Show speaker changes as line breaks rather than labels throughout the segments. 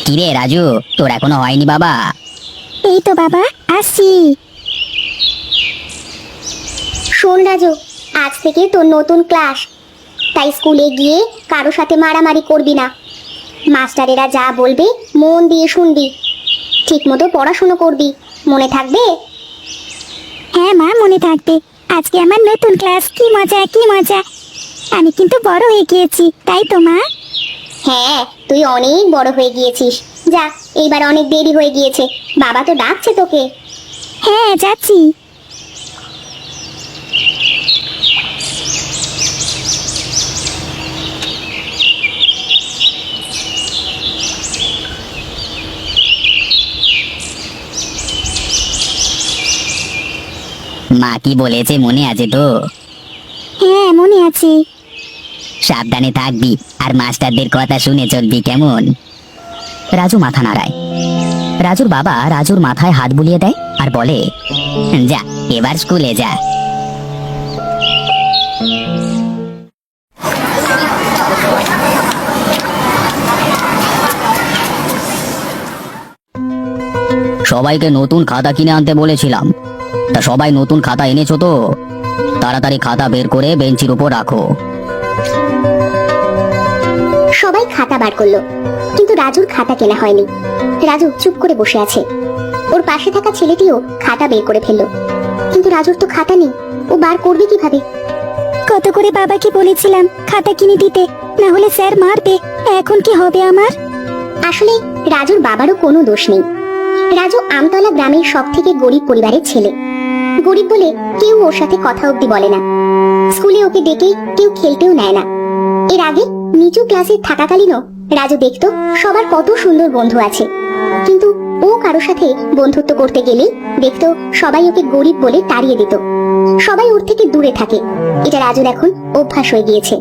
কিরে রাজু, তোর এখনো হয়নি বাবা?
এই তো বাবা, আসছি। শোন রাজু, আজ থেকে তোর নতুন ক্লাস, তাই স্কুলে গিয়ে কারো সাথে মারামারি করবি না। মাস্টারেরা যা বলবে মন দিয়ে শুনবি, ঠিক মতো পড়াশুনো করবি, মনে থাকবে? হ্যাঁ মা, মনে থাকবে। আজকে আমার নতুন ক্লাস, কি মজা কি মজা। আমি কিন্তু বড় হয়ে গিয়েছি, তাই তো মা? হ্যাঁ, তুই অনেক বড় হয়ে গিয়েছিস। যা, এইবার অনেক দেরি হয়ে গিয়েছে, বাবা তো ডাকছে তোকে। হ্যাঁ, যাচ্ছি।
মা কি বলেছে মনে আছে তো?
হ্যাঁ, মনে আছে।
সাবধানে থাকবি আর মাস্টারদের কথা শুনে চলবি, কেমন? রাজু মাথা নাড়ায়। রাজুর বাবা রাজুর মাথায় হাত বুলিয়ে দেয় আর বলে, যা এবার স্কুলে যা। সবাইকে নতুন খাতা কিনে আনতে বলেছিলাম, তা সবাই নতুন খাতা এনেছো তো? তাড়াতাড়ি খাতা বের করে বেঞ্চির উপর রাখো।
সবাই খাতা বার করলো, কিন্তু রাজুর খাতা কেনা হয়নি। রাজু চুপ করে বসে আছে। ওর পাশে থাকা ছেলেটিও খাতা বের করে ফেললো, কিন্তু রাজুর তো খাতা নেই। ও বার করবে কিভাবে? কত করে বাবাকে বলেছিলাম খাতা কিনে দিতে, না হলে স্যার মারবে। এখন কি হবে আমার? আসলে রাজুর বাবারও কোনো দোষ নেই। রাজু আমতলা গ্রামের সব থেকে গরিব পরিবারের ছেলে। গরিব বলে কেউ ওর সাথে কথা অব্দি বলে না। স্কুলে ওকে ডেকে কেউ খেলতেও নেয় না। এর আগে নিচু ক্লাসে থাকাকালীনও রাজু দেখতো সবার কত সুন্দর বন্ধু আছে, কিন্তু ও কারো সাথে বন্ধুত্ব করতে গেলেই দেখতো সবাই ওকে গরিব বলে তাড়িয়ে দিত। সবাই ওর থেকে দূরে থাকে। এটা রাজুর এখন অভ্যাস হয়ে গিয়েছে।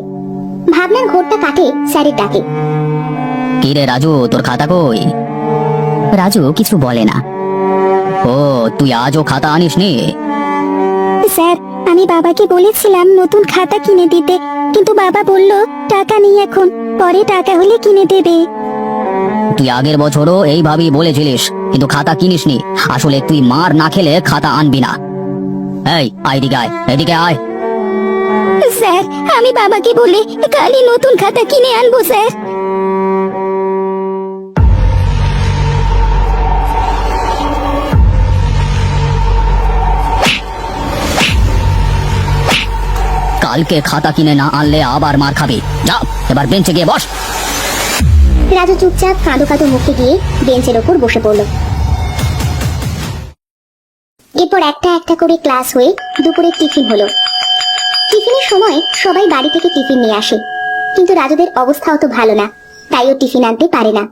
ভাবনার ঘোরটা কাটে স্যারের ডাকে।
কি রে রাজু, তোর খাতা কই? রাজু কিছু বলে না। ও, তুই আজও খাতা আনিসনি?
স্যার, আমি বাবাকে বলেছিলাম নতুন খাতা কিনে দিতে, কিন্তু বাবা বলল টাকা নেই এখন, পরে টাকা হলে কিনে দেবে।
তুই আগের বছরও এইভাবেই বলেছিলিস, কিন্তু খাতা কিনিসনি। আসলে তুই মার না খেলে খাতা আনবি না। এই আয়, এদিকে আয়, এদিকে আয়।
স্যার, আমি বাবাকে বলে কালই নতুন খাতা কিনে আনবো স্যার।
কালকে খাতা কিনে না আনলে আবার মার খাবি। যা, এবার বেঞ্চে গিয়ে বস।
রাজু চুপচাপ কাঁদো কাঁদো মুখে গিয়ে বেঞ্চের ওপর বসে পড়ল। এরপর একটা একটা করে ক্লাস হয়ে দুপুরের টিফিন হলো। টিফিনের সময় সবাই বাড়ি থেকে টিফিন নিয়ে আসে, কিন্তু রাজুদের অবস্থাও তো ভালো না, তাই ও টিফিন আনতে পারে না,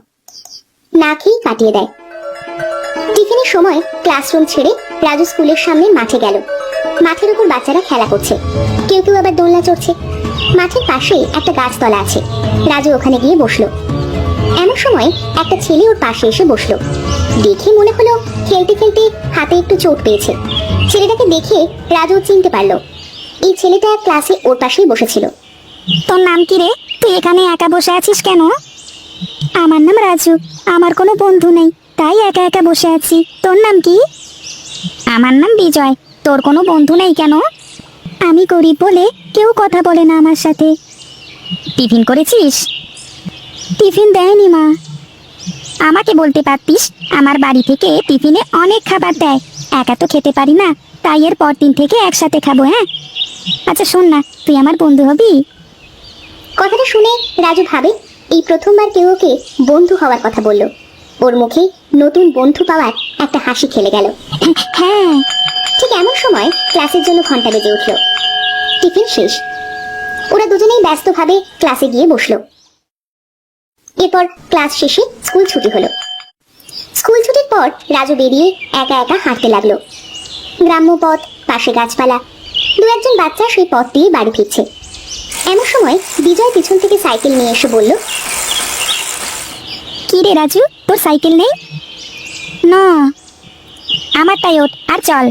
না খেয়েই কাটিয়ে দেয়। টিফিনের সময় ক্লাসরুম ছেড়ে রাজু স্কুলের সামনে মাঠে গেল। মাঠের উপর বাচ্চারা খেলা করছে, কেউ কেউ আবার দোলনা চড়ছে। মাঠের পাশে একটা গাছতলা আছে, রাজু ওখানে গিয়ে বসলো। এমন সময় একটা ছেলে ওর পাশে এসে বসলো। দেখে মনে হলো খেলতে খেলতে হাতে একটু চোট পেয়েছে। ছেলেটাকে দেখে রাজু চিনতে পারলো। এই ছেলেটা ক্লাসে ওর পাশেই বসেছিল। তোর নাম কি রে? তুই এখানে একা বসে আছিস কেন? আমার নাম রাজু, আমার কোনো বন্ধু নেই, তাই একা একা বসে আছি। তোর নাম কি? আমার নাম বিজয়। তোর কোনো বন্ধু নেই কেন? আমি গরিব বলে কেউ কথা বলে না আমার সাথে। টিফিন করেছিস? টিফিন দেয়নি মা। আমাকে বলতে পারতিস, আমার বাড়ি থেকে টিফিনে অনেক খাবার দেয়, একা তো খেতে পারি না, তাই এর পর দিন থেকে একসাথে খাবো। হ্যাঁ, আচ্ছা শোন না, তুই আমার বন্ধু হবি? কথাটা শুনে রাজু ভাবে এই প্রথমবার কেউ ওকে বন্ধু হওয়ার কথা বলল। ওর মুখে নতুন বন্ধু পাওয়ার একটা হাসি খেলে গেল। হ্যাঁ। ঠিক এমন সময় ক্লাসের জন্য ঘন্টা বেজে উঠল। টিফিন শেষ, ওরা দুজনেই ব্যস্তভাবে ক্লাসে গিয়ে বসলো। এরপর ক্লাস শেষে স্কুল ছুটি হলো। স্কুল ছুটির পর রাজু বেরিয়ে একা একা হাঁটতে লাগলো। গ্রাম্য পথ, পাশে গাছপালা, দু একজন বাচ্চা সেই পথ দিয়ে বাড়ি ফিরছে। এমন সময় বিজয় পিছন থেকে সাইকেল নিয়ে এসে বলল, কি রে রাজু, তোর সাইকেল নেই? না। আমারটাই ওঠ আর চল।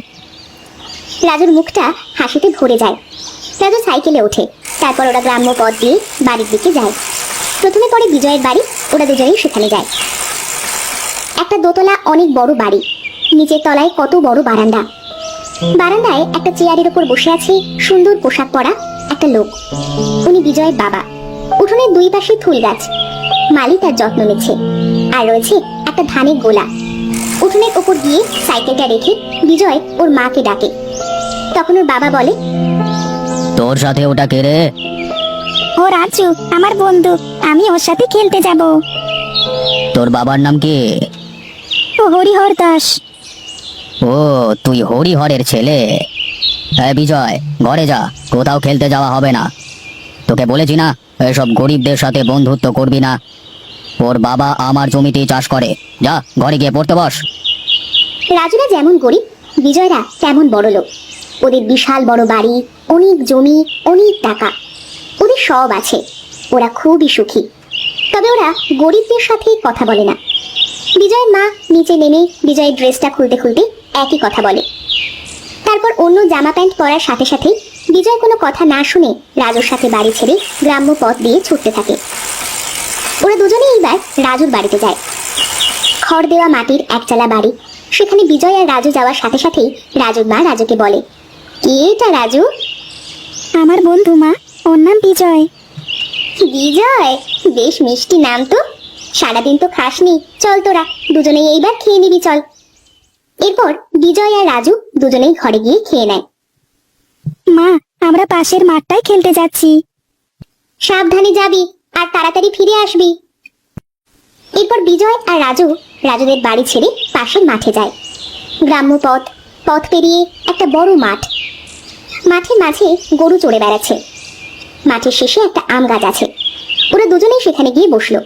রাজুর মুখটা হাসিতে ভরে যায়। রাজু সাইকেলে ওঠে, তারপর ওরা গ্রাম্য পথ দিয়ে বাড়ির দিকে যায়। প্রথমে পড়ে বিজয়ের বাড়ি, ওরা দুজনেই সেখানে যায়। একটা দোতলা অনেক বড় বাড়ি, নিচের তলায় কত বড় বারান্দা। বারান্দায় একটা চেয়ারের উপর বসে আছে সুন্দর পোশাক পরা একটা লোক। উনি বিজয়ের বাবা। উঠোনের দুই পাশে ফুল গাছ, মালি তার যত্ন নিচ্ছে। আর রয়েছে একটা ধানের গোলা। উঠোনের উপর গিয়ে সাইকেলটা রেখে বিজয় ওর মাকে ডাকে। তখন ওর বাবা বলে,
তোর সাথে ওটা কে রে?
ও রাজু, আমার বন্ধু, আমি ওর সাথে খেলতে যাব।
তোর বাবার নাম কি?
ও হরিহর দাস।
ও, তুই হরিহরের ছেলে? হ্যাঁ বিজয়, ঘরে যা, কোথাও খেলতে যাওয়া হবে না। তোকে বলেছি না এসব গরিবদের সাথে বন্ধুত্ব করবি না। ওর বাবা আমার জমিতেই চাষ করে, যা ঘরে গিয়ে পড়তে বস।
রাজুরা যেমন গরিব, বিজয়রা তেমন বড় লোক। ওদের বিশাল বড় বাড়ি, অনেক জমি, অনেক টাকা, ওদের সব আছে। ওরা খুবই সুখী। তবে ওরা গরিবদের সাথে কথা বলে না। বিজয়ের মা নিচে নেমে বিজয়ের ড্রেসটা খুলতে খুলতে একই কথা বলে। তারপর অন্য জামা প্যান্ট পরার সাথে সাথে বিজয় কোনো কথা না শুনে রাজুর সাথে বাড়ি ছেড়ে গ্রাম্য পথ দিয়ে ছুটতে থাকে। ওরা দুজনেই এইবার রাজুর বাড়িতে যায়। খড় দেওয়া মাটির একচালা বাড়ি। সেখানে বিজয় আর রাজু যাওয়ার সাথে সাথেই রাজুর মা রাজুকে বলে, কে এটা রাজু? আমার বন্ধু মা, ওর নাম বিজয়। বিজয়, বেশ মিষ্টি নাম তো। সারাদিন তো খাসনি, চল তোরা দুজনেই এইবার খেয়ে নিবি, চল। এরপর বিজয় আর রাজু দুজনেই ঘরে গিয়ে খেয়ে নেয়। মা, আমরা পাশের মাঠটায় খেলতে যাচ্ছি। সাবধানে যাবি আর তাড়াতাড়ি ফিরে আসবি। এরপর বিজয় আর রাজু রাজুদের বাড়ি ছেড়ে পাশের মাঠে যায়। গ্রাম্য পথ, পথ পেরিয়ে একটা বড় মাঠ। মাঠের মাঝে গরু চড়ে বেড়াচ্ছে। মাঠের শেষে একটা আম গাছ আছে। ওরা দুজনেই সেখানে গিয়ে বসলো।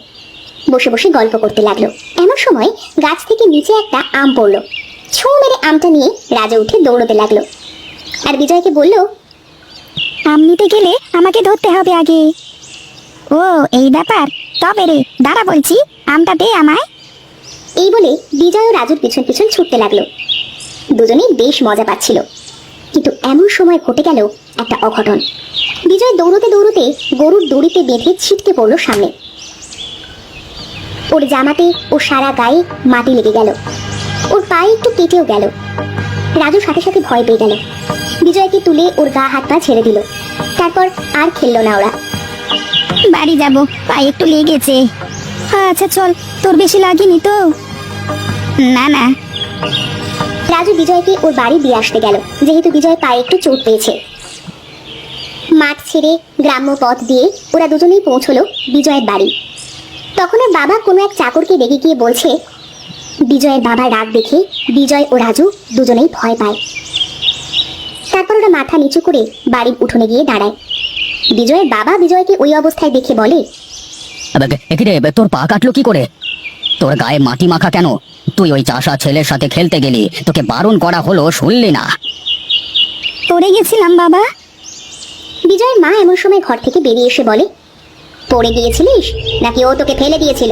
বসে বসে গল্প করতে লাগলো। এমন সময় গাছ থেকে নিচে একটা আম পড়লো। ছু মেরে আমটা নিয়ে রাজা উঠে দৌড়তে লাগলো আর বিজয়কে বলল, আম নিতে গেলে আমাকে ধরতে হবে আগে। ও, এই ব্যাপার, তবে রে দাঁড়া বলছি, আমটা দে আমায়। এই বলে বিজয় ও রাজুর পিছন পিছন ছুটতে লাগলো। দুজনেই বেশ মজা পাচ্ছিল। কিন্তু এমন সময় ঘটে গেল একটা অঘটন। বিজয় দৌড়তে দৌড়তে গরুর দড়িতে বেঁধে ছিটকে পড়লো সামনে। ওর জামাতে ও সারা গায়ে মাটি লেগে গেল। ওর পায়ে একটু কেটেও গেল। রাজু সাথে সাথে ভয় পেয়ে গেল। বিজয়কে তুলে ওর গা হাত পা ছেড়ে দিল। তারপর আর খেললো না ওরা। বাড়ি যাব, পায়ে একটু লেগেছে। আচ্ছা চল, তোর বেশি লাগেনি তো? না না। রাজু বিজয়কে ওর বাড়ি দিয়ে আসতে গেল, যেহেতু বিজয় পায়ে একটু চোট পেয়েছে। মাঠ ছেড়ে গ্রাম্য পথ দিয়ে ওরা দুজনেই পৌঁছলো বিজয়ের বাড়ি। তখন ওর বাবা কোনো এক চাকরকে ডেকে গিয়ে বলছে, বিজয়ের বাবার রাগ দেখে বিজয় ও রাজু দুজনেই ভয় পায়। তারপর ওরা মাথা নিচু করে বাড়ির উঠোনে গিয়ে দাঁড়ায়। বিজয়ের বাবা বিজয়কে ওই অবস্থায় দেখে বলে,
তোর পা কাটলো কি করে? তোর গায়ে মাটি মাখা কেন? তুই ওই চাষা ছেলের সাথে খেলতে গেলি, তোকে বারণ করা হলো, শুনলি না?
পড়ে গেছিলাম বাবা। বিজয়ের মা এমন সময় ঘর থেকে বেরিয়ে এসে বলে, পড়ে গিয়েছিলিস নাকি ও তোকে ফেলে দিয়েছিল?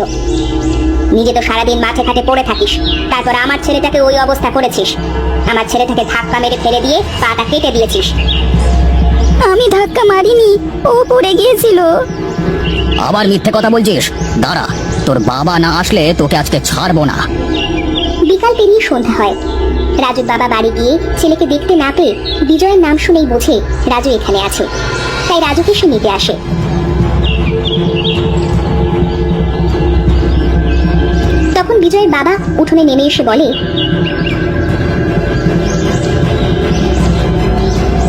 নিজে তো সারাদিন মাঠে ঘাটে পড়ে থাকিস, তারপর আমার ছেলেটাকে ওই অবস্থা করেছিস। আমার ছেলেটাকে ধাক্কা মেরে ফেলে দিয়ে পাটা কেটে দিয়েছিস। আমি ধাক্কা মারিনি, ও পড়ে গিয়েছিল।
আবার মিথ্যে কথা বলছিস? দাঁড়া, তোর বাবা না আসলে তোকে আজকে ছাড়বো না।
বিকাল পেরিয়ে সন্ধ্যা হয়। রাজুর বাবা বাড়ি গিয়ে ছেলেকে দেখতে না পেয়ে বিজয়ের নাম শুনেই বোঝে রাজু এখানে আছে, তাই রাজুকে সে নিতে আসে। তখন বিজয়ের বাবা উঠোনে নেমে এসে বলে,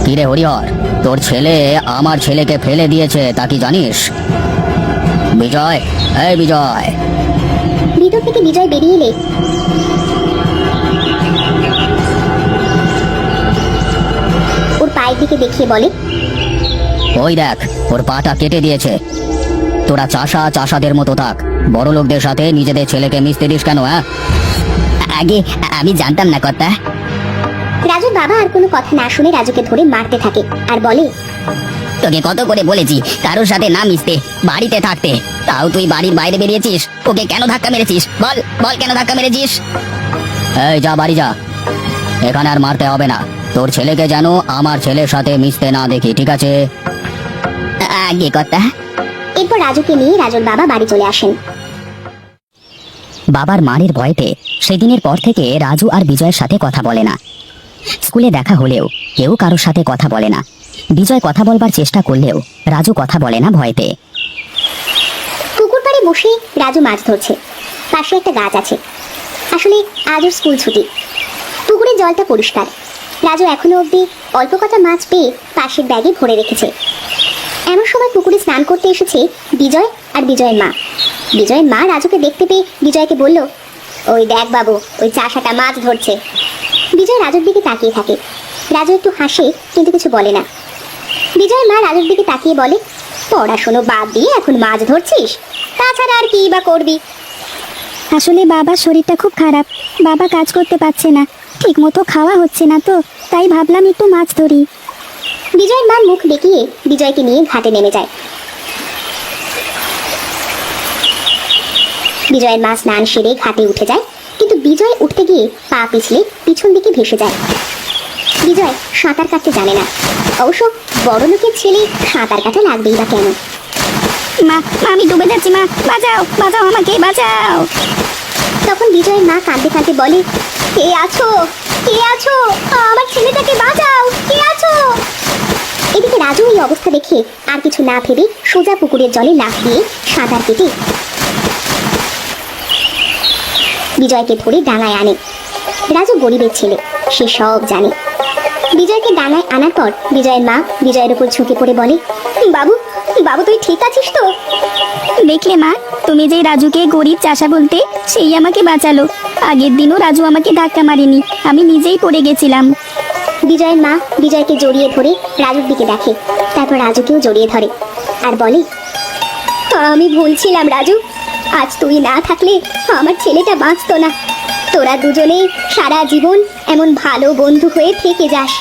কিরে হরিহর, তোর ছেলে আমার ছেলেকে ফেলে দিয়েছে, তা কি জানিস? বিজয়, এই বিজয়।
ভিতর থেকে বিজয় বেরিয়ে এলে ওর পায়ের দিকে দেখিয়ে বলে,
ওই দেখ, ওর পাটা কেটে দিয়েছে। তোরা চাষাদের মতো থাক, বড় লোকদের সাথে নিজেদের ছেলেকে মিশতে দিস কেন? আগে আমি জানতাম না কর্তা।
রাজুর বাবা আর কোনো কথা না শুনে রাজুকে ধরে মারতে থাকে আর বলে,
তোকে কত করে বলেছি কারোর সাথে না মিশতে, বাড়িতে থাকতে, তাও তুই বাড়ির বাইরে বেরিয়েছিস। ওকে কেন ধাক্কা মেরেছিস? বল বল, কেন ধাক্কা মেরেছিস? এই যা, বাড়ি যা, এখানে আর মারতে হবে না। তোর ছেলেকে যেন আমার ছেলের সাথে মিশতে না দেখি, ঠিক আছে? আগে কর্তা।
এরপর রাজুকে নিয়ে রাজুর বাবা বাড়ি চলে আসেন।
বাবার মারের ভয়তে সেদিনের পর থেকে রাজু আর বিজয়ের সাথে কথা বলে না। স্কুলে দেখা হলেও কেউ কারোর সাথে কথা বলে না। বিজয় কথা বলবার চেষ্টা করলেও রাজু কথা বলে না ভয়তে।
পুকুর পাড়ে বসে রাজু মাছ ধরছে। পাশে একটা গাছ আছে। আসলে আজও স্কুল ছুটি। পুকুরের জলটা পরিষ্কার। রাজু এখনো অবধি অল্প কটা মাছ পেয়ে পাশের ব্যাগে ভরে রেখেছে। এমন সময় পুকুরে স্নান করতে এসেছে বিজয় আর বিজয়ের মা। বিজয়ের মা রাজুকে দেখতে পেয়ে বিজয়কে বলল, ওই দেখ বাবু, ওই চাষাটা মাছ ধরছে। বিজয় রাজুর দিকে তাকিয়ে থাকে। রাজু একটু হাসে কিন্তু কিছু বলে না। বিজয়ের মা রাজুর দিকে তাকিয়ে বলে, পড়াশোনা বাদ দিয়ে এখন মাছ ধরছিস? তাছাড়া আর কি বা করবি?
আসলে বাবার শরীরটা খুব খারাপ, বাবা কাজ করতে পারছে না, ঠিক মতো খাওয়া হচ্ছে না, তো তাই ভাবলাম একটু মাছ ধরি।
বিজয়ের মা মুখ দেখিয়ে বিজয়কে নিয়ে ঘাটে নেমে যায়। বিজয়ের মা স্নান সেরে ঘাটে উঠে যায়, কিন্তু বিজয় উঠতে গিয়ে পা পিছলে পিছন দিকে ভেসে যায়। বিজয় সাঁতার কাটতে জানে না। অবশ্য বড় লোকের ছেলে সাঁতার কাটা লাগবেই বা কেন?
মা, আমি ডুবে যাচ্ছি, মা বাঁচাও, বাঁচাও আমাকে, বাঁচাও।
তখন বিজয়ের মা কাঁদতে কাঁদতে বলে, কে আছো? কে আছো? আমার ছেলেটাকে বাঁচাও, কে আছো? এদিকে রাজু এই অবস্থা দেখে আর কিছু না ভেবে সোজা পুকুরের জলে লাফ দিয়ে সাঁতার কেটে বিজয়কে ধরে ডাঙায় আনে। রাজু গরিবের ছেলে, সে সব জানে। বিজয়কে ডাঙায় আনার পর বিজয়ের মা বিজয়ের উপর ঝুঁকে পড়ে বলে, বাবু, বাবু তুই ঠিক আছিস তো?
দেখলে মা, তুমি যে রাজুকে গরিব চাষা বলতে, সেই আমাকে বাঁচালো। আগের দিনও রাজু আমাকে ধাক্কা মারেনি, আমি নিজেই পড়ে গেছিলাম।
বিজয়ের মা বিজয়কে জড়িয়ে ধরে রাজুর দিকে দেখে, তারপর রাজুকেও জড়িয়ে ধরে আর বলে, আমি ভুলছিলাম রাজু, আজ তুই না থাকলে আমার ছেলেটা বাঁচতো না। তোরা দুজনে সারা জীবন এমন ভালো বন্ধু হয়ে থেকে যাস।